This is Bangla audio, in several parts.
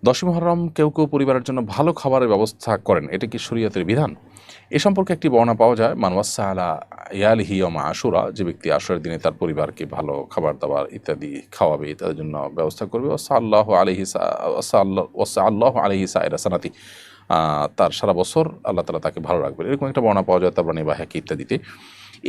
10ই মুহররম কেউ কেউ পরিবারের জন্য ভালো খাবারের ব্যবস্থা করেন, এটা কি শরীয়তের বিধান? এ সম্পর্কে একটি বর্ণনা পাওয়া যায়, মান ওয়াসা আলা ইয়ালিহি ইয়াউমা আশুরা, যে ব্যক্তি আশুরার দিনে তার পরিবারকে ভালো খাবার দাবার ইত্যাদি খাওয়াবে, তাদের জন্য ব্যবস্থা করবে, ওয়াসা আল্লাহ আলাইহি সাইরা সানাতি, তার সারা বছর আল্লাহ তাআলা তাকে ভালো রাখবেন, এরকম একটা বর্ণনা পাওয়া যায় তাবরানী বাহকি ইত্যাদিতে।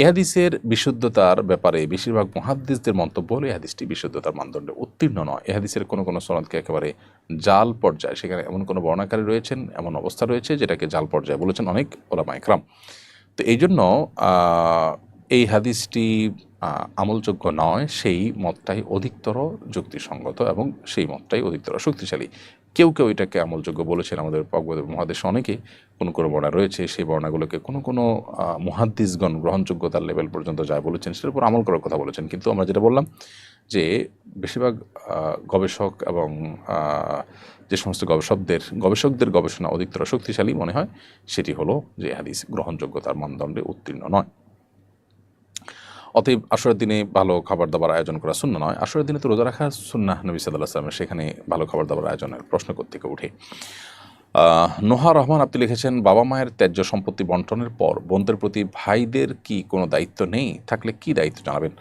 এ হাদিসের বিশুদ্ধতার ব্যাপারে বেশিরভাগ মুহাদ্দিসদের মন্তব্য হলো এই হাদিসটি বিশুদ্ধতার মানদণ্ডে উত্তীর্ণ নয়। এ হাদিসের কোনো কোনো সনদকে একেবারে জাল পর্যায়ে, সেখানে এমন কোনো বর্ণাকারী রয়েছেন, এমন অবস্থা রয়েছে যেটাকে জাল পর্যায়ে বলেছেন অনেক ওলামা ইকরাম। তো এই জন্য এই হাদিসটি আমলযোগ্য নয়, সেই মতটাই অধিকতর যুক্তিসঙ্গত এবং সেই মতটাই অধিকতর শক্তিশালী। কেউ কেউ এটাকে আমলযোগ্য বলেছেন, আমাদের পাকবাদ মহাদেশে অনেকে কোনো কোনো বর্ণা রয়েছে, সেই বর্ণাগুলোকে কোনো কোনো মুহাদ্দিসগণ গ্রহণযোগ্যতার লেভেল পর্যন্ত যায় বলেছেন, সেটার উপর আমল করার কথা বলেছেন। কিন্তু আমরা যেটা বললাম যে বেশিরভাগ গবেষক এবং যে সমস্ত গবেষকদের গবেষণা অধিকতর শক্তিশালী মনে হয়, সেটি হলো যে হাদিস গ্রহণযোগ্যতার মানদণ্ডে উত্তীর্ণ নয়। অতএব আশুরার দিনে ভালো খাবার দাবার আয়োজন করা সুন্নাহ নয়, আশুরার দিনে তো রোজা রাখা সুন্নাহ নবী সাল্লাল্লাহু আলাইহি ওয়াসাল্লামের, সেখানে ভালো খাবার দাবার আয়োজনের প্রশ্ন কোত্থেকে ওঠে। নোহা রহমান আপনি লিখেছেন, বাবা মায়ের ত্যায্য সম্পত্তি বন্টনের পর বোনদের প্রতি ভাইদের কি কোনো দায়িত্ব নেই? থাকলে কি দায়িত্ব জানাবেন?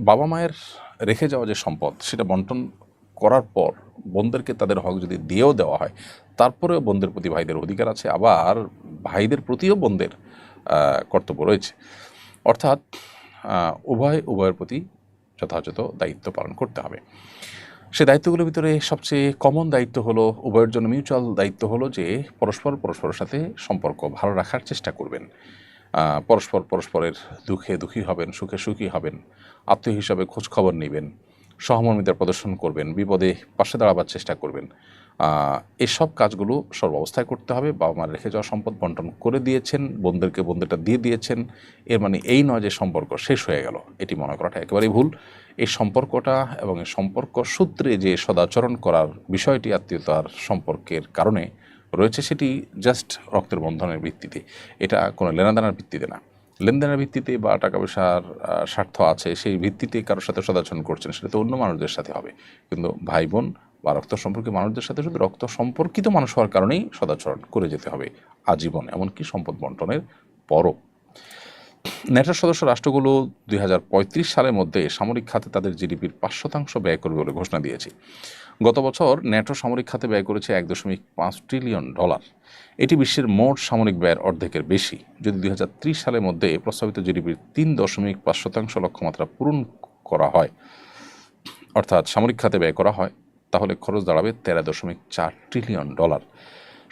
বাবা মায়ের রেখে যাওয়া যে সম্পদ, সেটা বন্টন করার পর বোনদেরকে তাদের হক যদি দিয়েও দেওয়া হয়, তারপরেও বোনদের প্রতি ভাইদের অধিকার আছে, আবার ভাইদের প্রতিও বোনদের কর্তব্য রয়েছে। অর্থাৎ উভয়ের প্রতি যথাযথ দায়িত্ব পালন করতে হবে। সে দায়িত্বগুলোর ভিতরে সবচেয়ে কমন দায়িত্ব হলো, উভয়ের জন্য মিউচুয়াল দায়িত্ব হলো যে পরস্পরের সাথে সম্পর্ক ভালো রাখার চেষ্টা করবেন, পরস্পরের দুঃখে দুঃখী হবেন, সুখে সুখী হবেন, আত্মীয় হিসাবে খোঁজ খবর নেবেন, সহমর্মিতা প্রদর্শন করবেন, বিপদে পাশে দাঁড়াবার চেষ্টা করবেন। এসব কাজগুলো সর্বাবস্থায় করতে হবে। বাবা মার রেখে যাওয়া সম্পদ বন্টন করে দিয়েছেন, বোনদেরটা দিয়ে দিয়েছেন, এর মানে এই নয় যে সম্পর্ক শেষ হয়ে গেল, এটি মনে করাটা একেবারেই ভুল। এই সম্পর্কটা এবং এই সম্পর্ক সূত্রে যে সদাচরণ করার বিষয়টি আত্মীয়তার সম্পর্কের কারণে রয়েছে, সেটি জাস্ট রক্তের বন্ধনের ভিত্তিতে, এটা কোনো লেনাদেনার ভিত্তিতে না। লেনদেনের ভিত্তিতে বা টাকা পয়সার স্বার্থ আছে সেই ভিত্তিতে কারোর সাথে সদাচরণ করছেন, সেটা তো অন্য মানুষদের সাথে হবে। কিন্তু ভাই বোন বা রক্ত সম্পর্কীয় মানুষদের সাথে শুধু রক্ত সম্পর্কিত মানুষ হওয়ার কারণেই সদাচরণ করে যেতে হবে আজীবন, এমনকি সম্পদ বন্টনের পরও। ন্যাটোর সদস্য রাষ্ট্রগুলো 2035 সালের মধ্যে সামরিক খাতে তাদের জিডিপির 5% ব্যয় করবে বলে ঘোষণা দিয়েছে। গত বছর ন্যাটো সামরিক খাতে ব্যয় করেছে $1.5 ট্রিলিয়ন। এটি বিশ্বের মোট সামরিক ব্যয়ের অর্ধেকের বেশি। যদি 2030 সালের মধ্যে প্রস্তাবিত জিডিপির 3.5% লক্ষ্যমাত্রা পূরণ করা হয়, অর্থাৎ সামরিক খাতে ব্যয় করা হয়, তাহলে খরচ দাঁড়াবে $13.4 ট্রিলিয়ন।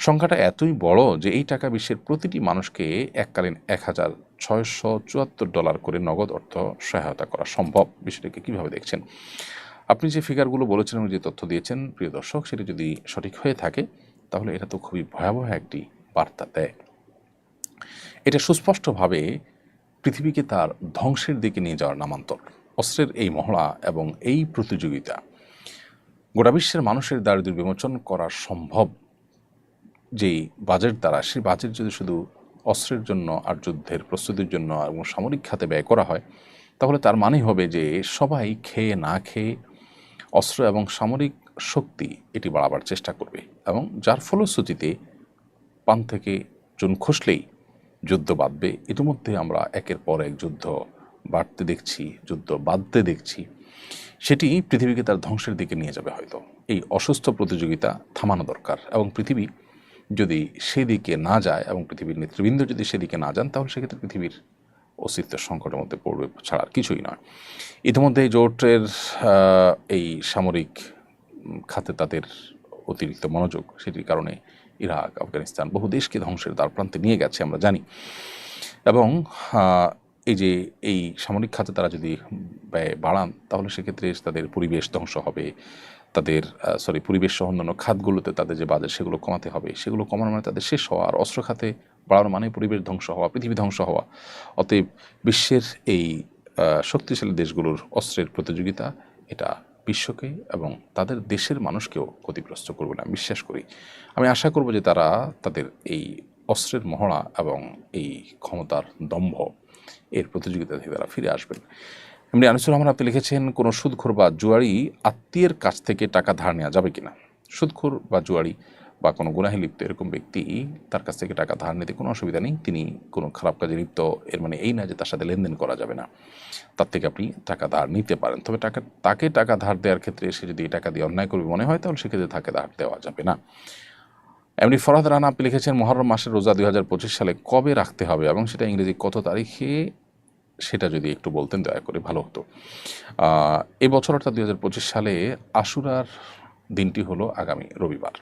সংখ্যাটা এতই বড় যে এই টাকা বিশ্বের প্রতিটি মানুষকে এককালীন $1,674 করে নগদ অর্থ সহায়তা করা সম্ভব। বিষয়টাকে কীভাবে দেখছেন? আপনি যে ফিগারগুলো বলেছেন এবং যে তথ্য দিয়েছেন প্রিয় দর্শক, সেটি যদি সঠিক হয়ে থাকে তাহলে এটা তো খুবই ভয়াবহ একটি বার্তা দেয়। এটা সুস্পষ্টভাবে পৃথিবীকে তার ধ্বংসের দিকে নিয়ে যাওয়ার নামান্তর। অস্ত্রের এই মহড়া এবং এই প্রতিযোগিতা গোটা বিশ্বের মানুষের দারিদ্র্য বিমোচন করা সম্ভব যেই বাজেট দ্বারা, সেই বাজেট যদি শুধু অস্ত্রের জন্য আর যুদ্ধের প্রস্তুতির জন্য এবং সামরিক খাতে ব্যয় করা হয়, তাহলে তার মানে হবে যে সবাই খেয়ে না খেয়ে অস্ত্র এবং সামরিক শক্তি এটি বাড়াবার চেষ্টা করবে, এবং যার ফলশ্রুতিতে পান থেকে চুন খসলেই যুদ্ধ বাঁধবে। ইতিমধ্যে আমরা একের পর এক যুদ্ধ বাড়তে দেখছি, যুদ্ধ বাঁধতে দেখছি। সেটি পৃথিবীকে তার ধ্বংসের দিকে নিয়ে যাবে হয়তো। এই অসুস্থ প্রতিযোগিতা থামানো দরকার, এবং পৃথিবী যদি সেদিকে না যায় এবং পৃথিবীর নেতৃবৃন্দ যদি সেদিকে না যান, তাহলে সেক্ষেত্রে পৃথিবীর অস্তিত্ব সংকটের মধ্যে পড়বে ছাড়া আর কিছুই নয়। ইতিমধ্যে এই জোটের এই সামরিক খাতে তাদের অতিরিক্ত মনোযোগ, সেটির কারণে ইরাক, আফগানিস্তান বহু দেশকে ধ্বংসের দ্বারপ্রান্তে নিয়ে গেছে আমরা জানি। এবং এই সামরিক খাতে তারা যদি ব্যয় বাড়ান, তাহলে সেক্ষেত্রে তাদের পরিবেশ ধ্বংস হবে, তাদের পরিবেশ সহ অন্যান্য খাতগুলোতে তাদের যে বাজেট সেগুলো কমাতে হবে, সেগুলো কমানো মানে তাদের শেষ হওয়া, আর অস্ত্র খাতে বাড়ানো মানে পরিবেশ ধ্বংস হওয়া, পৃথিবী ধ্বংস হওয়া। অতএব বিশ্বের এই শক্তিশালী দেশগুলোর অস্ত্রের প্রতিযোগিতা, এটা বিশ্বকে এবং তাদের দেশের মানুষকেও ক্ষতিগ্রস্ত করবে না বিশ্বাস করি। আমি আশা করব যে তারা তাদের এই অস্ত্রের মহড়া এবং এই ক্ষমতার দম্ভ এর প্রতিযোগিতা থেকে তারা ফিরে আসবেন। এমনি আনিসুর রহমান আপনি লিখেছেন, কোনো সুদখোর বা জুয়ারি আত্মীয়ের কাছ থেকে টাকা ধার নেওয়া যাবে কিনা? সুদখোর বা জুয়ারি বা কোনো গুনাহে লিপ্ত এরকম ব্যক্তি তার কাছ থেকে টাকা ধার নিতে কোনো অসুবিধা নেই। তিনি কোনো খারাপ কাজে লিপ্ত, এর মানে এই না যে তার সাথে লেনদেন করা যাবে না, তার থেকে আপনি টাকা ধার নিতে পারেন। তবে তাকে টাকা ধার দেওয়ার ক্ষেত্রে সে যদি টাকা দিয়ে অন্যায় করবে মনে হয় তাহলে সেক্ষেত্রে তাকে ধার দেওয়া যাবে না। এমনি ফরহাদ রানা আপনি লিখেছেন মহররম মাসের রোজা 2025 সালে কবে রাখতে হবে এবং সেটা ইংরেজি কত তারিখে, সেটা যদি একটু বলতেন দয়া করে ভালো হতো। এবছর অর্থাৎ 2025 সালে আশুরার দিনটি হলো আগামী রবিবার,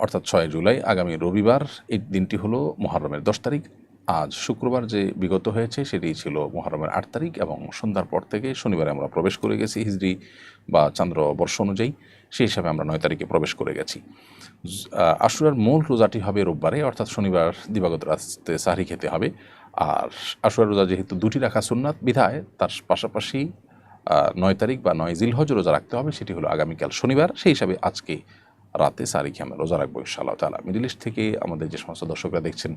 অর্থাৎ 6 জুলাই আগামী রবিবার। এই দিনটি হলো মুহররমের 10 তারিখ। আজ শুক্রবার যে বিগত হয়েছে সেটি ছিল মুহররমের 8 তারিখ এবং সন্ধ্যার পর থেকে শনিবারে আমরা প্রবেশ করে গেছি হিজরি বা চান্দ্র বর্ষ অনুযায়ী, সেই হিসাবে আমরা 9 তারিখে প্রবেশ করে গেছি। আশুরার মূল রোজাটি হবে রোববারে, অর্থাৎ শনিবার দিবাগত রাতে সাহরি খেতে হবে। আর আশুরার রোজা যেহেতু দুটি রাখা সুন্নাত বিধায় তার পাশাপাশি 9 তারিখ বা 9 জিলহজ রোজা রাখতে হবে, সেটি হলো আগামীকাল শনিবার। সেই হিসাবে আজকে রাতে সাহরি খেয়ে আমরা রোজা রাখবো ইনশাআল্লাহ তাআলা। মিডল ইস্ট থেকে আমাদের যে সমস্ত দর্শকরা দেখছেন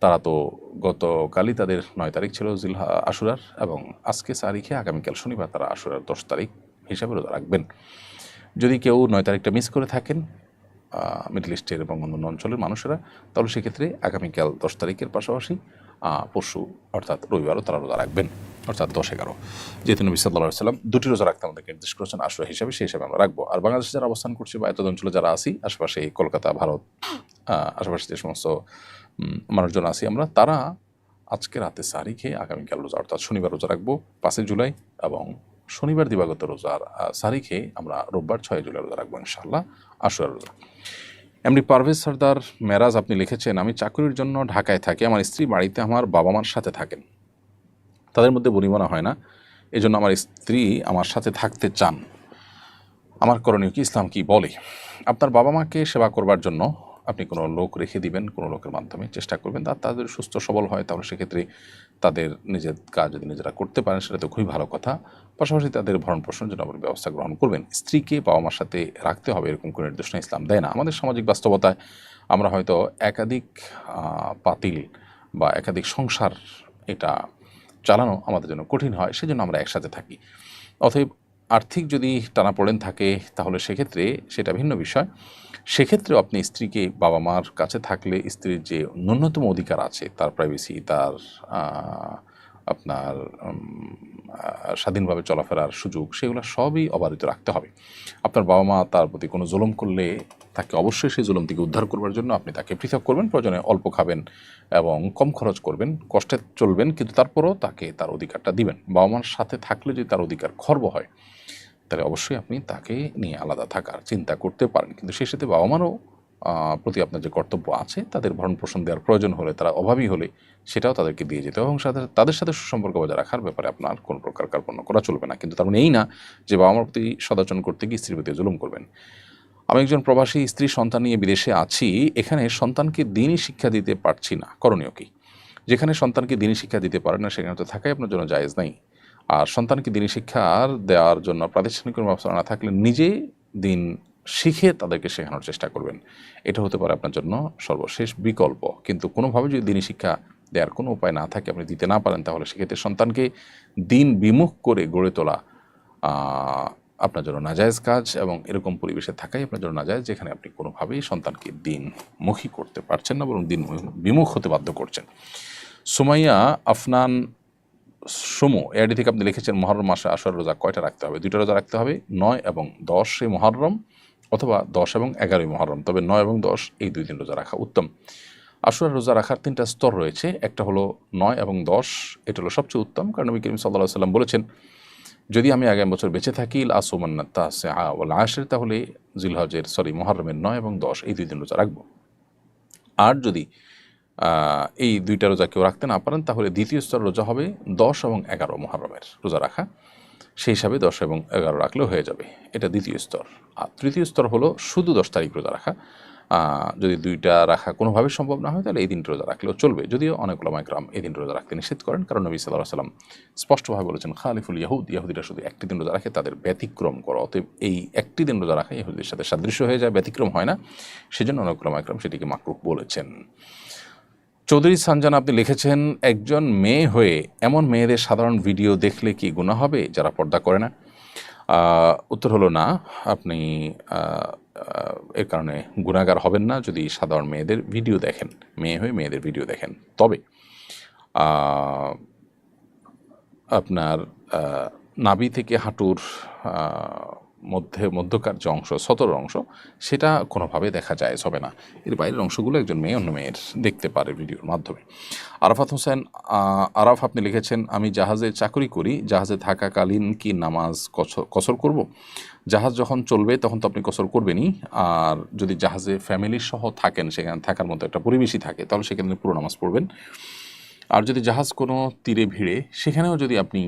তারা তো গতকালই তাদের 9 তারিখ ছিল আশুরার, এবং আজকে সাহরি খেয়ে আগামীকাল শনিবার তারা আশুরার 10 তারিখ হিসাবে রোজা রাখবেন। যদি কেউ 9 তারিখটা মিস করে থাকেন মিডল ইস্টের এবং অন্যান্য অঞ্চলের মানুষেরা, তাহলে সেক্ষেত্রে আগামীকাল 10 তারিখের পাশাপাশি পরশু অর্থাৎ রবিবারও তারা রোজা রাখবেন, অর্থাৎ 10-11। যেহেতু নবী সাল্লাল্লাহু আলাইহি ওয়াসাল্লাম দুটি রোজা রাখতে আমাদেরকে নির্দেশ করেছেন আশুরা হিসাবে, সেই হিসাবে আমরা রাখবো। আর বাংলাদেশে যারা অবস্থান করছে বা এত অঞ্চলে যারা আছি আশেপাশে কলকাতা, ভারত, আশেপাশে যে সমস্ত মানুষজন আছি আমরা, তারা আজকে রাতে সাহরি খেয়ে আগামীকাল রোজা অর্থাৎ শনিবার রোজা রাখবো 5 জুলাই, এবং শনিবার দিবাগত রোজার সাহরি খেয়ে আমরা রোববার 6 জুলাই রোজা রাখবো ইনশাআল্লাহ আশুরা রোজা। এমনি পারভেজ সর্দার মেরাজ আপনি লিখেছেন আমি চাকরির জন্য ঢাকায় থাকি, আমার স্ত্রী বাড়িতে আমার বাবা মার সাথে থাকেন, তাদের মধ্যে বনিবনা হয় না, এজন্য আমার স্ত্রী আমার সাথে থাকতে চান, আমার করণীয় কি, ইসলাম কি বলে? আপনার বাবা মাকে সেবা করবার জন্য আপনি কোনো লোক রেখে দিবেন, কোনো লোকের মাধ্যমে চেষ্টা করবেন, তাদের সুস্থ সবল হয় তাহলে সেক্ষেত্রে তাদের নিজের কাজ যদি নিজেরা করতে পারেন সেটা তো খুবই ভালো কথা। পাশাপাশি তাদের ভরণ পোষণের জন্য আপনি ব্যবস্থা গ্রহণ করবেন। স্ত্রীকে বাবা মার সাথে রাখতে হবে এরকম কোনো নির্দেশনা ইসলাম দেয় না। আমাদের সামাজিক বাস্তবতায় আমরা হয়তো একাধিক পাতিল বা একাধিক সংসার এটা চালানো আমাদের জন্য কঠিন হয়, সেজন্য আমরা একসাথে থাকি। অতএব আর্থিক যদি টানাপোড়েন থাকে তাহলে সেক্ষেত্রে সেটা ভিন্ন বিষয়। সেক্ষেত্রেও আপনি স্ত্রীকে বাবা মার কাছে থাকলে স্ত্রীর যে ন্যূনতম অধিকার আছে, তার প্রাইভেসি, তার আপনার স্বাধীনভাবে চলাফেরার সুযোগ, সেগুলো সবই অবাধিত রাখতে হবে। আপনার বাবা মা তার প্রতি কোনো জুলুম করলে তাকে অবশ্যই সেই জুলুম থেকে উদ্ধার করবার জন্য আপনি তাকে পৃথক করবেন, প্রয়োজনে অল্প খাবেন এবং কম খরচ করবেন, কষ্টে চলবেন, কিন্তু তারপরও তাকে তার অধিকারটা দিবেন। বাবা মার সাথে থাকলে যদি তার অধিকার খর্ব হয় তাহলে অবশ্যই আপনি তাকে নিয়ে আলাদা থাকার চিন্তা করতে পারেন, কিন্তু সেই সাথে বাবা মারও প্রতি আপনার যে কর্তব্য আছে, তাদের ভরণ পোষণ দেওয়ার প্রয়োজন হলে, তারা অভাবী হলে সেটাও তাদেরকে দিয়ে যেতে হবে, এবং তাদের সাথে সুসম্পর্ক বজায় রাখার ব্যাপারে আপনার কোনো প্রকার কার্পণ্য করা চলবে না। কিন্তু তার মানে এই না যে বাবা মার প্রতি সদাচরণ করতে গিয়ে স্ত্রীর প্রতি জুলুম করবেন। আমি একজন প্রবাসী, স্ত্রী সন্তান নিয়ে বিদেশে আছি, এখানে সন্তানকে দিনই শিক্ষা দিতে পারছি না, করণীয় কি? যেখানে সন্তানকে দিনই শিক্ষা দিতে পারেন না সেখানে তো থাকাই আপনার জন্য জায়েজ নাই। আর সন্তানকে দিনই শিক্ষার দেওয়ার জন্য প্রাতিষ্ঠানিক কোনো ব্যবস্থা না থাকলে নিজে দিন শিখে তাদেরকে শেখানোর চেষ্টা করবেন, এটা হতে পারে আপনার জন্য সর্বশেষ বিকল্প। কিন্তু কোনোভাবে যদি দিনই শিক্ষা দেওয়ার কোনো উপায় না থাকে, আপনি দিতে না পারেন, তাহলে সেক্ষেত্রে সন্তানকে দিন বিমুখ করে গড়ে তোলা আপনার জন্য নাজায়েজ কাজ, এবং এরকম পরিবেশে থাকাই আপনার জন্য নাজায়েজ যেখানে আপনি কোনোভাবেই সন্তানকে দিনমুখী করতে পারছেন না, বরং দিন বিমুখ হতে বাধ্য করছেন। সুমাইয়া আফনান সমু এআইডি থেকে আপনি লিখেছেন মুহররম মাসে আশুরার রোজা কয়টা রাখতে হবে? 2টা রোজা রাখতে হবে, 9 এবং 10 মুহররম, অথবা 10 এবং 11 মুহররম। তবে 9 এবং 10 এই 2 দিন রোজা রাখা উত্তম। আশুরার রোজা রাখার 3টা স্তর রয়েছে, একটা হলো 9 এবং 10, এটা হলো সবচেয়ে উত্তম, কারণ নবী করিম সাল্লাল্লাহু আলাইহি ওয়াসাল্লাম বলেছেন যদি আমি আগামী বছর বেঁচে থাকি আসুমান্না তাসিআ ওয়াল আশর, তাহলে মুহররমের 9 এবং 10 এই 2 দিন রোজা রাখবো। আর যদি এই 2টা রোজা কেউ রাখতে না পারেন তাহলে দ্বিতীয় স্তর রোজা হবে 10 এবং 11 মুহররমের রোজা রাখা, সেই হিসাবে 10 এবং 11 রাখলেও হয়ে যাবে, এটা দ্বিতীয় স্তর। আর তৃতীয় স্তর হলো শুধু 10 তারিখ রোজা রাখা। যদি 2টা রাখা কোনোভাবে সম্ভব না হয় তাহলে এই দিনটা রোজা রাখলেও চলবে, যদিও অনেক উলামায়ে কেরাম এই দিন রোজা রাখতে নিষেধ করেন, কারণ নবী সাল্লাল্লাহু আলাইহি ওয়াসাল্লাম স্পষ্টভাবে বলেছেন খালিফুল ইয়াহুদ, ইহুদিরা শুধু একটি দিন রোজা রাখে, তাদের ব্যতিক্রম করো। অতএব এই একটি দিন রোজা রাখা ইহুদির সাথে সাদৃশ্য হয়ে যায়, ব্যতিক্রম হয় না, সেজন্য অনেক উলামায়ে কেরাম সেটিকে মাকরুহ বলেছেন। চৌধুরী সানজান আপনি লিখেছেন একজন মেয়ে হয়ে এমন মেয়েদের সাধারণ ভিডিও দেখলে কি গুনাহ হবে যারা পর্দা করে না? উত্তর হলো না, আপনি এর কারণে গুনাহগার হবেন না যদি সাধারণ মেয়েদের ভিডিও দেখেন, মেয়ে হয়ে মেয়েদের ভিডিও দেখেন। তবে আহ, আপনার নাভি থেকে হাঁটুর মধ্যকার যে অংশ, সতর অংশ, সেটা কোনোভাবে দেখা যায় হবে না। এর বাইরের অংশগুলো একজন মেয়ে অন্য মেয়ের দেখতে পারে ভিডিওর মাধ্যমে। আরাফাত হোসেন আরাফ, আপনি লিখেছেন, আমি জাহাজে চাকরি করি, জাহাজে থাকাকালীন কি নামাজ কসর করব? জাহাজ যখন চলবে তখন তো আপনি কসর করবেনই। আর যদি জাহাজে ফ্যামিলি সহ থাকেন, সেখানে থাকার মতো একটা পরিবেশই থাকে, তাহলে সেখানে পুরো নামাজ পড়বেন। আর যদি জাহাজ কোনো তীরে ভিড়ে, সেখানেও যদি আপনি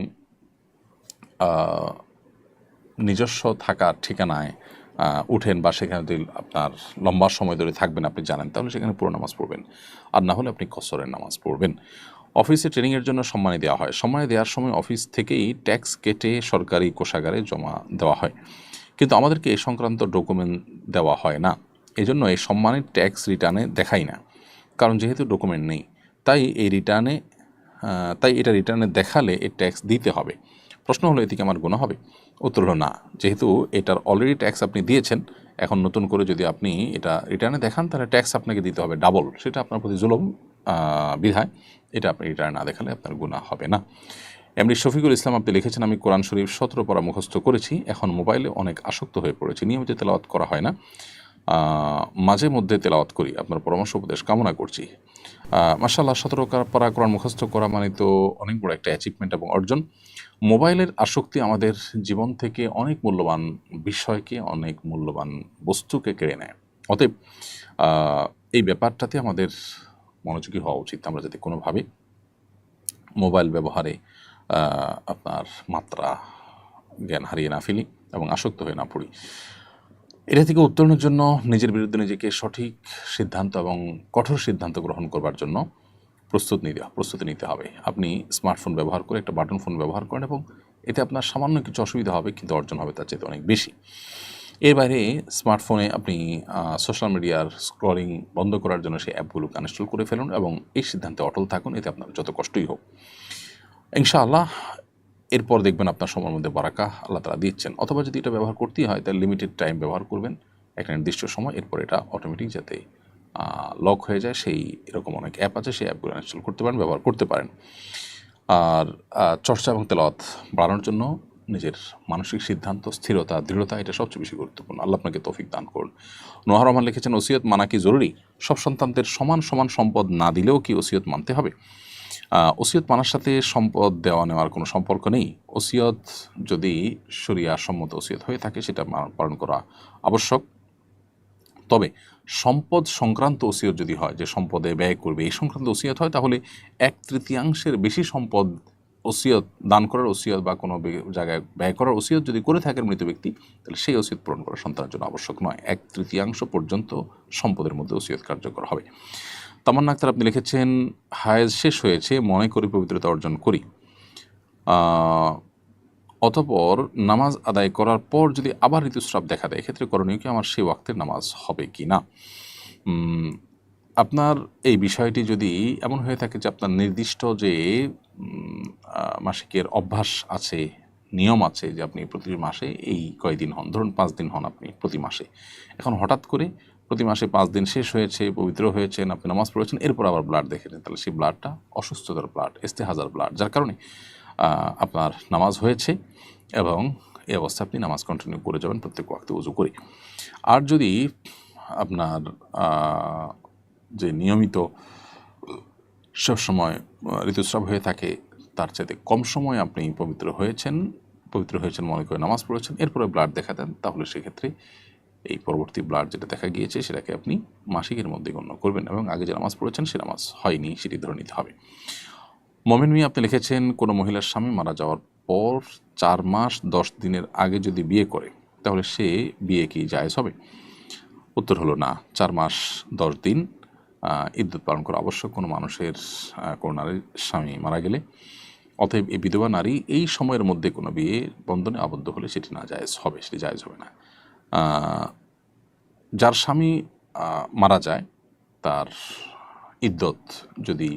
নিজস্ব থাকার ঠিকানায় উঠেন বা সেখানে যদি আপনার লম্বা সময় ধরে থাকবেন আপনি জানেন, তাহলে সেখানে পুরো নামাজ পড়বেন। আর না হলে আপনি কসরের নামাজ পড়বেন। অফিসে ট্রেনিংয়ের জন্য সম্মানী দেওয়া হয়, সম্মানী দেওয়ার সময় অফিস থেকেই ট্যাক্স কেটে সরকারি কোষাগারে জমা দেওয়া হয়, কিন্তু আমাদেরকে এ সংক্রান্ত ডকুমেন্ট দেওয়া হয় না। এজন্য এই সম্মানের ট্যাক্স রিটার্নে দেখাই না, কারণ যেহেতু ডকুমেন্ট নেই, তাই এটা রিটার্নে দেখালে এই ট্যাক্স দিতে হবে। প্রশ্ন হলো, এতে কি আমার গুনাহ হবে? উত্তর হলো না, যেহেতু এটার অলরেডি ট্যাক্স আপনি দিয়েছেন, এখন নতুন করে যদি আপনি এটা রিটার্নে দেখান তাহলে ট্যাক্স আপনাকে দিতে হবে ডাবল, সেটা আপনার প্রতি জুলুম বিধায় এটা আপনি রিটার্ন না দেখালে আপনার গুনাহ হবে না। এমনি শফিকুল ইসলাম, আপনি লিখেছেন, আমি কোরআন শরীফ 17 পারা মুখস্থ করেছি, এখন মোবাইলে অনেক আসক্ত হয়ে পড়েছি, নিয়মিত তেলাওয়াত করা হয় না, মাঝে মধ্যে তেলাওয়াত করি, আপনার পরামর্শ উপদেশ কামনা করছি। মাশাআল্লাহ, 17 পারা কোরআন মুখস্থ করা মানে তো অনেক বড় একটা অ্যাচিভমেন্ট এবং অর্জন। মোবাইলের আসক্তি আমাদের জীবন থেকে অনেক মূল্যবান বিষয়কে, অনেক মূল্যবান বস্তুকে কেড়ে নেয়। অতএব এই ব্যাপারটাতে আমাদের মনোযোগী হওয়া উচিত, আমরা যাতে কোনোভাবে মোবাইল ব্যবহারে আপনার মাত্রা জ্ঞান হারিয়ে না ফেলি এবং আসক্ত হয়ে না পড়ি। এটা থেকে উত্তরণের জন্য নিজের বিরুদ্ধে নিজেকে সঠিক সিদ্ধান্ত এবং কঠোর সিদ্ধান্ত গ্রহণ করবার জন্য প্রস্তুতি নিতে হবে। আপনি স্মার্টফোন ব্যবহার করে একটা বাটন ফোন ব্যবহার করেন এবং এতে আপনার সামান্য কিছু অসুবিধা হবে, কিন্তু অর্জন হবে তার চেয়ে অনেক বেশি। এর বাইরে স্মার্টফোনে আপনি সোশ্যাল মিডিয়ার স্ক্রলিং বন্ধ করার জন্য সেই অ্যাপগুলোকে আনইনস্টল করে ফেলুন এবং এই সিদ্ধান্তে অটল থাকুন, এতে আপনার যত কষ্টই হোক ইনশাআল্লাহ এরপর দেখবেন আপনার সময়ের মধ্যে বারাকা আল্লাহ তাআলা দিচ্ছেন। অথবা যদি এটা ব্যবহার করতেই হয় তাহলে লিমিটেড টাইম ব্যবহার করবেন, একটা নির্দিষ্ট সময়, এরপর এটা অটোমেটিক যাতে লক হয়ে যায়, সেই এরকম অনেক অ্যাপ আছে, সেই অ্যাপগুলো ইনস্টল করতে পারেন, ব্যবহার করতে পারেন। আর চর্চা এবং তেলাওয়াত বাড়ানোর জন্য নিজের মানসিক সিদ্ধান্ত, স্থিরতা, দৃঢ়তা, এটা সবচেয়ে বেশি গুরুত্বপূর্ণ। আল্লাহ আপনাকে তৌফিক দান করুন। নোহা রহমান লিখেছেন, ওসিয়ত মানা কি জরুরি? সব সন্তানদের সমান সমান সম্পদ না দিলেও কি ওসিয়ত মানতে হবে? ওসিয়ত মানার সাথে সম্পদ দেওয়া নেওয়ার কোনো সম্পর্ক নেই। ওসিয়ত যদি শরিয়া সম্মত ওসিয়ত হয়ে থাকে সেটা পালন করা আবশ্যক। তবে সম্পদ সংক্রান্ত ওসিয়ত যদি হয়, যে সম্পদে ব্যয় করবে এই সংক্রান্ত ওসিয়ত হয়, তাহলে 1/3 বেশি সম্পদ ওসিয়ত দান করার ওসিয়ত বা কোনো জায়গায় ব্যয় করার ওসিয়ত যদি করে থাকেন মৃত ব্যক্তি, তাহলে সেই ওসিয়ত পূরণ করা সন্তানের জন্য আবশ্যক নয়। 1/3 পর্যন্ত সম্পদের মধ্যে ওসিয়ত কার্যকর হবে। তামান্না আক্তার, আপনি লিখেছেন, হায়েজ শেষ হয়েছে, মনে করি পবিত্রতা অর্জন করি, অতঃপর নামাজ আদায় করার পর যদি আবার ঋতুস্রাব দেখা দেয়, এক্ষেত্রে করণীয় কি? আমার সেই ওয়াক্তের নামাজ হবে কি না? আপনার এই বিষয়টি যদি এমন হয়ে থাকে যে আপনার নির্দিষ্ট যে মাসিকের অভ্যাস আছে, নিয়ম আছে, যে আপনি প্রতি মাসে এই কয়দিন হন, ধরুন 5 দিন হন আপনি প্রতি মাসে, এখন হঠাৎ করে প্রতি মাসে 5 দিন শেষ হয়েছে, পবিত্র হয়েছেন, আপনি নামাজ পড়েছেন, এরপর আবার ব্লাড দেখেছেন, তাহলে সেই ব্লাডটা অসুস্থতার ব্লাড, ইস্তেহাজার ব্লাড, যার কারণে আপনার নামাজ হয়েছে এবং এই অবস্থা আপনি নামাজ কন্টিনিউ করে যাবেন প্রত্যেক ওয়াক্তে উজু করে। আর যদি আপনার যে নিয়মিত সবসময় ঋতুস্রাব হয়ে থাকে, তার চাইতে কম সময় আপনি পবিত্র হয়েছেন মনে করে নামাজ পড়েছেন, এরপরে ব্লাড দেখা দেন, তাহলে সেক্ষেত্রে এই পরবর্তী ব্লাড যেটা দেখা গিয়েছে সেটাকে আপনি মাসিকের মধ্যে গণ্য করবেন এবং আগে যে নামাজ পড়েছেন সে নামাজ হয়নি সেটি ধরে নিতে হবে। মমিন মিয়া, আপনি লিখেছেন, কোনো মহিলার স্বামী মারা যাওয়ার পর 4 মাস 10 দিনের আগে যদি বিয়ে করে, তাহলে সে বিয়ে কি জায়েজ হবে? উত্তর হলো না। 4 মাস 10 দিন ইদ্যত পালন করা আবশ্যক কোনো মানুষের, কোনো নারীর স্বামী মারা গেলে। অতএব এই বিধবা নারী এই সময়ের মধ্যে কোনো বিয়ে বন্ধনে আবদ্ধ হলে সেটি না জায়েজ হবে, সেটি জায়েজ হবে না। যার স্বামী মারা যায়, তার ইদ্যত যদি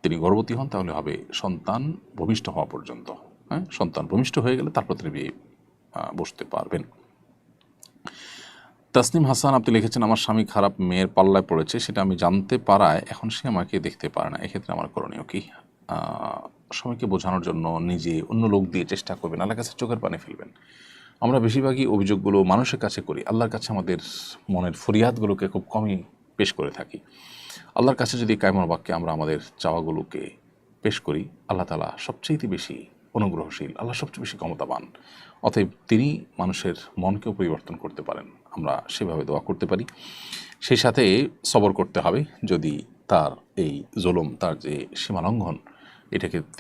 তিনি গর্ভবতী হন তাহলে হবে সন্তান ভূমিষ্ঠ হওয়া পর্যন্ত। হ্যাঁ, সন্তান ভূমিষ্ঠ হয়ে গেলে তারপর তিনি বিয়ে বসতে পারবেন। তাসনিম হাসান আপনি লিখেছেন, আমার স্বামী খারাপ মেয়ের পাল্লায় পড়েছে, সেটা আমি জানতে পারায় এখন সে আমাকে দেখতে পারে না, এক্ষেত্রে আমার করণীয় কি? স্বামীকে বোঝানোর জন্য নিজে অন্য লোক দিয়ে চেষ্টা করবেন, আল্লাহর কাছে চোখের পানি ফেলবেন। আমরা বেশিরভাগই অভিযোগগুলো মানুষের কাছে করি, আল্লাহর কাছে আমাদের মনের ফরিয়াদগুলোকে খুব কমই পেশ করে থাকি। আল্লাহর কাছে যদি কায়মন বাক্যে আমরা আমাদের চাওয়াগুলোকে পেশ করি, আল্লাহ তাআলা সবচেয়ে বেশি অনুগ্রহশীল, আল্লাহ সবচেয়ে বেশি ক্ষমতাবান, অতএব তিনি মানুষের মনকেও পরিবর্তন করতে পারেন। আমরা সেভাবে দোয়া করতে পারি। সেই সাথে সবর করতে হবে, যদি তার এই জুলুম, তার যে সীমালঙ্ঘন,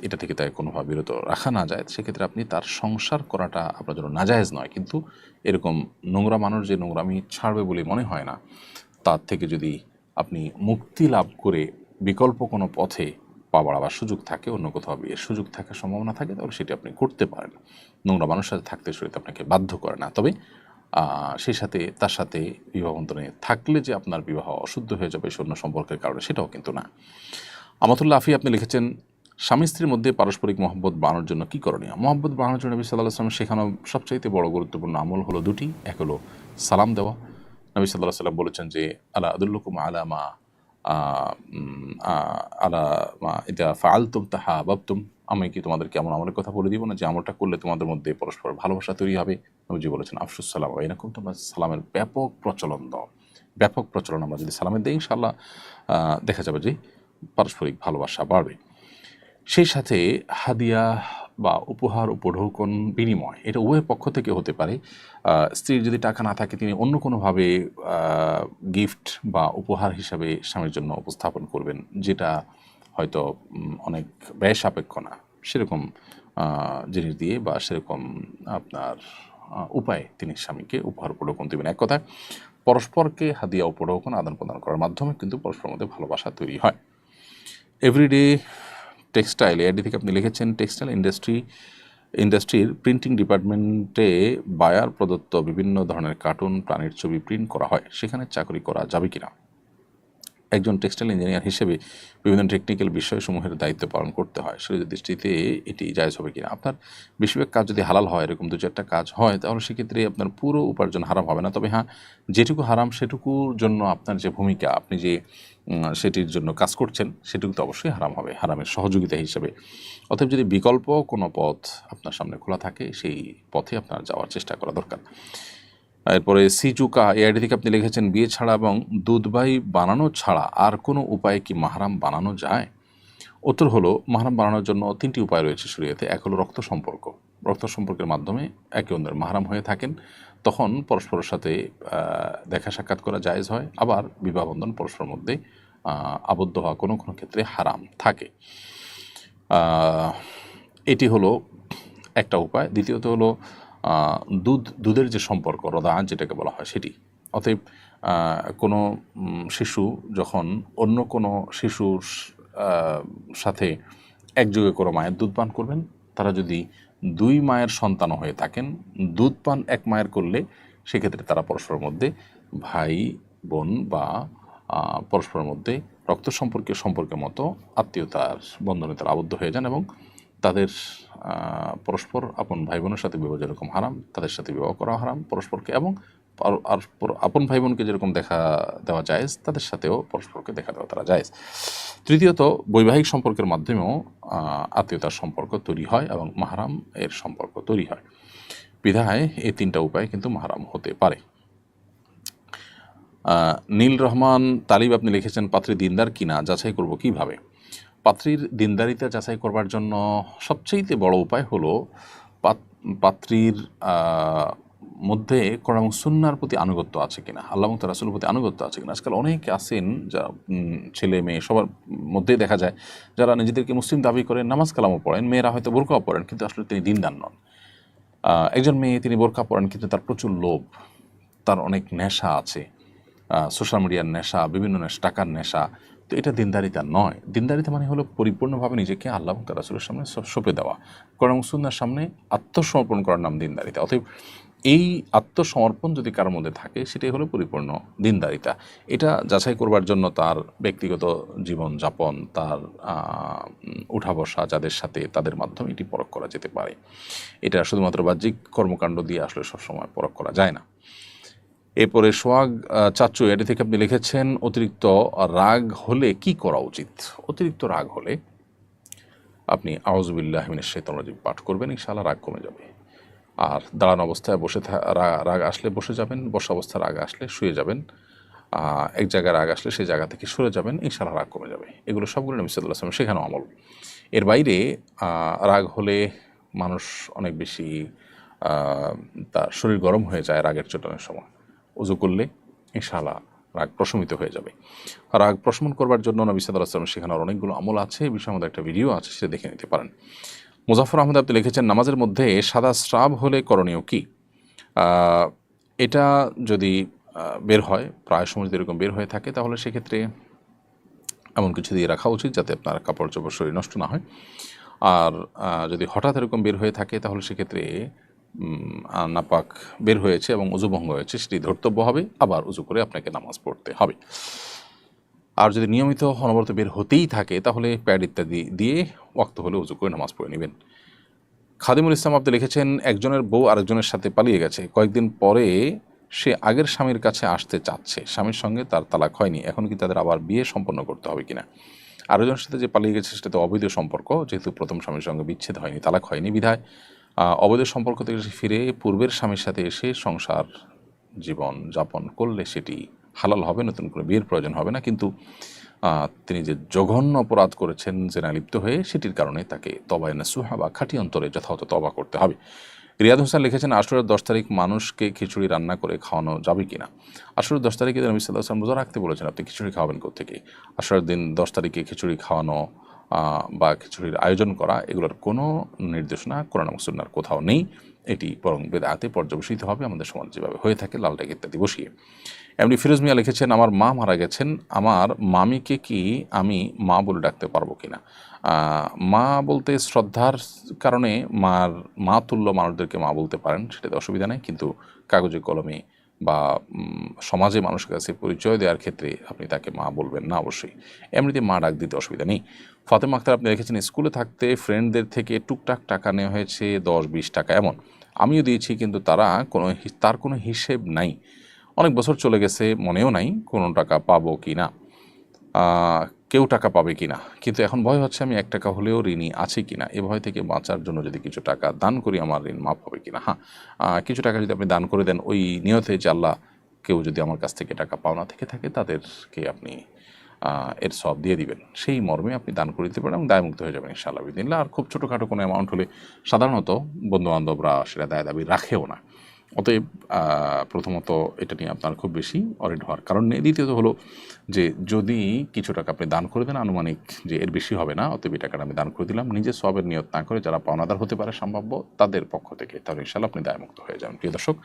এটা থেকে তাকে কোনোভাবে বিরত রাখা না যায়, সেক্ষেত্রে আপনি তার সংসার করাটা আপনার জন্য নাজায়েজ নয়, কিন্তু এরকম নোংরা মানুষ যে নোংরামি ছাড়বে বলে মনে হয় না, তার থেকে যদি আপনি মুক্তি লাভ করে বিকল্প কোনো পথে পা বাড়াবার সুযোগ থাকে, অন্য কোথাও বিয়ের সুযোগ থাকার সম্ভাবনা থাকে, তাহলে সেটি আপনি করতে পারেন। নোংরা মানুষের সাথে থাকতে শরীর আপনাকে বাধ্য করে না। তবে সেই সাথে তার সাথে বিবাহ বন্ধনে থাকলে যে আপনার বিবাহ অশুদ্ধ হয়ে যাবে অন্য সম্পর্কের কারণে, সেটাও কিন্তু না। আমাতুল্লাহ আফি আপনি লিখেছেন, স্বামী স্ত্রীর মধ্যে পারস্পরিক মহব্বত বাড়ানোর জন্য কী করণীয়? মহব্বত বাড়ানোর জন্য নবী সাল্লাল্লাহু আলাইহি ওয়াসাল্লাম শেখানো সবচাইতে বড় গুরুত্বপূর্ণ আমল হলো দুটি। এক হলো সালাম দেওয়া। নবী সাল্লাল্লাহু আলাইহি ওয়াসাল্লাম বলেছেন যে, আলা আদুল্লুকুম আলা মা আলা মা ইদা ফাআলতুম তাহাবাবতুম, আমি কি তোমাদেরকে এমন আমলের কথা বলে দিব না যে আমলটা করলে তোমাদের মধ্যে পরস্পর ভালোবাসা তৈরি হবে? নবীজি বলেছেন, আফশুস সালাম বাইনাকুম, তোমরা সালামের ব্যাপক প্রচলন দাও। ব্যাপক প্রচলন আমরা যদি সালামের দিই, ইনশাআল্লাহ দেখা যাবে যে পারস্পরিক ভালোবাসা বাড়বে। সেই সাথে হাদিয়া বা উপহার উপঢৌকন বিনিময়, এটা উভয় পক্ষ থেকে হতে পারে। স্ত্রীর যদি টাকা না থাকে, তিনি অন্য কোনোভাবে গিফট বা উপহার হিসাবে স্বামীর জন্য উপস্থাপন করবেন, যেটা হয়তো অনেক ব্যয় সাপেক্ষ না, সেরকম জিনিস দিয়ে বা সেরকম আপনার উপায়ে তিনি স্বামীকে উপহার উপঢৌকন দেবেন। এক কথায় পরস্পরকে হাদিয়া উপঢৌকন আদান প্রদান করার মাধ্যমে কিন্তু পরস্পরের মধ্যে ভালোবাসা তৈরি হয়। এভরিডে টেক্সটাইল এর থেকে আপনি লিখেছেন, টেক্সটাইল ইন্ডাস্ট্রির প্রিন্টিং ডিপার্টমেন্টে বায়ার প্রদত্ত বিভিন্ন ধরনের কার্টুন, প্রাণীর ছবি প্রিন্ট করা হয়, সেখানে চাকরি করা যাবে কিনা? একজন টেক্সটাইল ইঞ্জিনিয়ার হিসেবে বিভিন্ন টেকনিক্যাল বিষয়সমূহের দায়িত্ব পালন করতে হয়, সেই দৃষ্টিতে এটি জায়েজ হবে কিনা? আপনার বেশিরভাগ কাজ যদি হালাল হয়, এরকম 2-4টা কাজ হয়, তাহলে সেক্ষেত্রে আপনার পুরো উপার্জন হারাম হবে না। তবে হ্যাঁ, যেটুকু হারাম সেটুকুর জন্য আপনার যে ভূমিকা, আপনি যে সেটির জন্য কাজ করছেন, সেটুকু তো অবশ্যই হারাম হবে, হারামের সহযোগিতা হিসেবে। অতএব যদি বিকল্প কোনো পথ আপনার সামনে খোলা থাকে, সেই পথে আপনার যাওয়ার চেষ্টা করা দরকার। এরপরে সিজুকা এআইডি থেকে আপনি লিখেছেন, বিয়ে ছাড়া এবং দুধভাই বানানো ছাড়া আর কোনো উপায়ে কি মাহরাম বানানো যায়? উত্তর হলো, মাহরাম বানানোর জন্য 3টি উপায় রয়েছে শরীয়তে। এক হলো রক্ত সম্পর্ক। রক্ত সম্পর্কের মাধ্যমে একে অন্যের মাহরাম হয়ে থাকেন, তখন পরস্পরের সাথে দেখা সাক্ষাৎ করা জায়েজ হয়। আবার বিবাহবন্ধন পরস্পরের মধ্যে আবদ্ধ হওয়া কোনো কোনো ক্ষেত্রে হারাম থাকে। এটি হলো একটা উপায়। দ্বিতীয়ত হলো দুধের যে সম্পর্ক, রদাআত যেটাকে বলা হয়, সেটি। অতএব কোনো শিশু যখন অন্য কোনো শিশুর সাথে একযোগে কোনো মায়ের দুধ পান করবেন, তারা যদি 2 মায়ের সন্তানও হয়ে থাকেন, দুধ পান 1 মায়ের করলে সেক্ষেত্রে তারা পরস্পরের মধ্যে ভাই বোন বা পরস্পরের মধ্যে রক্ত সম্পর্কের মতো আত্মীয়তার বন্ধনে তারা আবদ্ধ হয়ে যান, এবং তাদের পরস্পর আপন ভাই বোনের সাথে বিবাহ যেরকম হারাম, তাদের সাথে বিবাহ করা হারাম পরস্পরকে, এবং আর আপন ভাই বোনকে যেরকম দেখা দেওয়া জায়েজ, তাদের সাথেও পরস্পরকে দেখা দেওয়া তারা জায়েজ। তৃতীয়ত, বৈবাহিক সম্পর্কের মাধ্যমেও আত্মীয়তার সম্পর্ক তৈরি হয় এবং মাহরাম এর সম্পর্ক তৈরি হয়। বিধায় এই 3টা উপায় কিন্তু মাহরাম হতে পারে। নীল রহমান তালিব আপনি লিখেছেন, পাত্রী দিনদার কিনা যাচাই করব কিভাবে? পাত্রীর দিনদারিতা যাচাই করবার জন্য সবচেয়ে বড় উপায় হলো পাত্রীর মধ্যে কোরআন এবং সুন্নাহর প্রতি আনুগত্য আছে কিনা, আল্লাহ এবং তার রাসূলের প্রতি আনুগত্য আছে কিনা। আজকাল অনেকে আছেন যারা ছেলে মেয়ে সবার মধ্যেই দেখা যায়, যারা নিজেদেরকে মুসলিম দাবি করেন, নামাজ কালামও পড়েন, মেয়েরা হয়তো বোরকাও পড়েন, কিন্তু আসলে তিনি দিনদার নন। একজন মেয়ে তিনি বোরকা পড়েন, কিন্তু তার প্রচুর লোভ, তার অনেক নেশা আছে, সোশ্যাল মিডিয়ার নেশা, বিভিন্ন নেশা, টাকার নেশা। তো এটা দিনদারিতা নয়। দিনদারিতা মানে হলো পরিপূর্ণভাবে নিজেকে আল্লাহ এবং তার রাসূলের সামনে সঁপে দেওয়া, কোরআন এবং সুন্নাহর সামনে আত্মসমর্পণ করার নাম দিনদারিতা। অতএব এই আত্মসমর্পণ যদি কারোর মধ্যে থাকে সেটাই হলো পরিপূর্ণ দিনদারিতা। এটা যাচাই করবার জন্য তার ব্যক্তিগত জীবনযাপন, তার উঠা বসা যাদের সাথে, তাদের মাধ্যমে এটি পরখ করা যেতে পারে। এটা শুধুমাত্র বাহ্যিক কর্মকাণ্ড দিয়ে আসলে সবসময় পরখ করা যায় না। এরপরে সোহাগ চাচ্চু এটি থেকে আপনি লিখেছেন, অতিরিক্ত রাগ হলে কি করা উচিত? অতিরিক্ত রাগ হলে আপনি আউযুবিল্লাহি মিনাশ শাইতানির রাজিম পাঠ করবেন, ইনশাআল্লাহ রাগ কমে যাবে। আর দাঁড়ানো অবস্থায় বসে রাগ আসলে বসে যাবেন, বসা অবস্থায় রাগ আসলে শুয়ে যাবেন, এক জায়গায় রাগ আসলে সেই জায়গা থেকে সরে যাবেন, ইনশাআল্লাহ রাগ কমে যাবে। এগুলো সবগুলো নবী সাল্লাল্লাহু আলাইহি ওয়াসাল্লাম শেখানো আমল। এর বাইরে রাগ হলে মানুষ অনেক বেশি তার শরীর গরম হয়ে যায় রাগের চোটে অনেক সময়। ওযু করলে ইনশাআল্লাহ রাগ প্রশমিত হয়ে যাবে। রাগ প্রশমন করবার জন্য নবী সাল্লাল্লাহু আলাইহি ওয়াসাল্লাম শেখানোর অনেকগুলো আমল আছে, এই বিষয়ের মধ্যে একটা ভিডিও আছে, সেটা দেখে নিতে পারেন। মুজাফফর আহমদ আপনি লিখেছেন, নামাজের মধ্যে সাদা স্রাব হলে করণীয় কি? এটা যদি বের হয়, প্রায় সময় যদি এরকম বের হয়ে থাকে, তাহলে সেক্ষেত্রে এমন কিছু দিয়ে রাখা উচিত যাতে আপনার কাপড় চোপড় শরীর নষ্ট না হয়। আর যদি হঠাৎ এরকম বের হয়ে থাকে, তাহলে সেক্ষেত্রে নাপাক বের হয়েছে এবং উযু ভঙ্গ হয়েছে, সেটি ধর্তব্য হবে, আবার উযু করে আপনাকে নামাজ পড়তে হবে। আর যদি নিয়মিত অনবরত বের হতেই থাকে, তাহলে প্যাড ইত্যাদি দিয়ে ওয়াক্ত হলে উযু করে নামাজ পড়ে নেবেন। খাদিমুল ইসলাম আপনি লিখেছেন, একজনের বউ আরেকজনের সাথে পালিয়ে গেছে, কয়েকদিন পরে সে আগের স্বামীর কাছে আসতে চাচ্ছে, স্বামীর সঙ্গে তার তালাক হয়নি, এখন কি তাদের আবার বিয়ে সম্পন্ন করতে হবে কিনা? আরেকজনের সাথে যে পালিয়ে গেছে সেটা তো অবৈধ সম্পর্ক, যেহেতু প্রথম স্বামীর সঙ্গে বিচ্ছেদ হয়নি, তালাক হয়নি, বিধায় অবৈধ সম্পর্ক থেকে ফিরে পূর্বের স্বামীর সাথে এসে সংসার জীবন যাপন করলে সেটি হালাল হবে, নতুন করে বিয়ের প্রয়োজন হবে না। কিন্তু তিনি যে জঘন্য অপরাধ করেছেন জেনায় লিপ্ত হয়ে, সেটির কারণে তাকে তবায়ে নাসুহা বা খাঁটি অন্তরে যথাযথ তওবা করতে হবে। রিয়াদ হোসেন লিখেছেন, আশুরার 10 তারিখ মানুষকে খিচুড়ি রান্না করে খাওয়ানো যাবে কিনা? আশুরার 10 তারিখে নবী সাল্লাল্লাহু আলাইহি ওয়াসাল্লাম রোজা রাখতে বলেছেন, আপনি খিচুড়ি খাওয়াবেন কোত্থেকে? আশুরার দিন 10 তারিখে খিচুড়ি খাওয়ানো বা খিচুড়ির আয়োজন করা, এগুলোর কোনো নির্দেশনা কোরআন এবং সুন্নাহর কোথাও নেই। এটি বরং বেদআতে পর্যবসিত হবে আমাদের সমাজে যেভাবে হয়ে থাকে, লাল টাক ইত্যাদি বসিয়ে। এমনি ফিরোজ মিয়া লিখেছেন, আমার মা মারা গেছেন, আমার মামিকে কি আমি মা বলে ডাকতে পারবো কিনা? মা বলতে শ্রদ্ধার কারণে মা তুল্য মানুষদেরকে মা বলতে পারেন, সেটাতে অসুবিধা নেই। কিন্তু কাগজে কলমে বা সমাজে মানুষের কাছে পরিচয় দেওয়ার ক্ষেত্রে আপনি তাকে মা বলবেন না অবশ্যই। এমনিতে মা ডাক দিতে অসুবিধা নেই। ফাতেমা আক্তার আপনি লিখেছেন, স্কুলে থাকতে ফ্রেন্ডদের থেকে টুকটাক টাকা নেওয়া হয়েছে 10-20 টাকা এমন, আমিও দিয়েছি, কিন্তু তার কোনো হিসেব নাই। অনেক বছর চলে গেছে, মনেও নাই কোনো টাকা পাবো কি না, কেউ টাকা পাবে কি না। কিন্তু এখন ভয় হচ্ছে আমি 1 টাকা হলেও ঋণী আছি কি না। এ ভয় থেকে বাঁচার জন্য যদি কিছু টাকা দান করি, আমার ঋণ মাফ হবে কি না? হ্যাঁ, কিছু টাকা যদি আপনি দান করে দেন ওই নিয়তে যে আল্লাহ, কেউ যদি আমার কাছ থেকে টাকা পাওনা থেকে থাকে তাদেরকে আপনি এর সব দিয়ে দিবেন, সেই মর্মে আপনি দান করে দিতে পারেন এবং দায়মুক্ত হয়ে যাবেন ইনশাআল্লাহ বিদিনিল্লাহ। আর খুব ছোটোখাটো কোনো অ্যামাউন্ট হলে সাধারণত বন্ধুবান্ধবরা সেটা দায় দাবি রাখেও না। অতএব প্রথমত এটা নিয়ে আপনার খুব বেশি অরিড হওয়ার কারণ নেই। দ্বিতীয়ত হলো যে যদি কিছু টাকা আপনি দান করে দেন, আনুমানিক যে এর বেশি হবে না, অতএব এই টাকাটা আমি দান করে দিলাম, নিজের সওয়াবের নিয়ত না করে যারা পাওনাদার হতে পারে সম্ভাব্য তাদের পক্ষ থেকে, তাহলে ইনশাআল্লাহ আপনি দায়মুক্ত হয়ে যাবেন। প্রিয় দর্শক,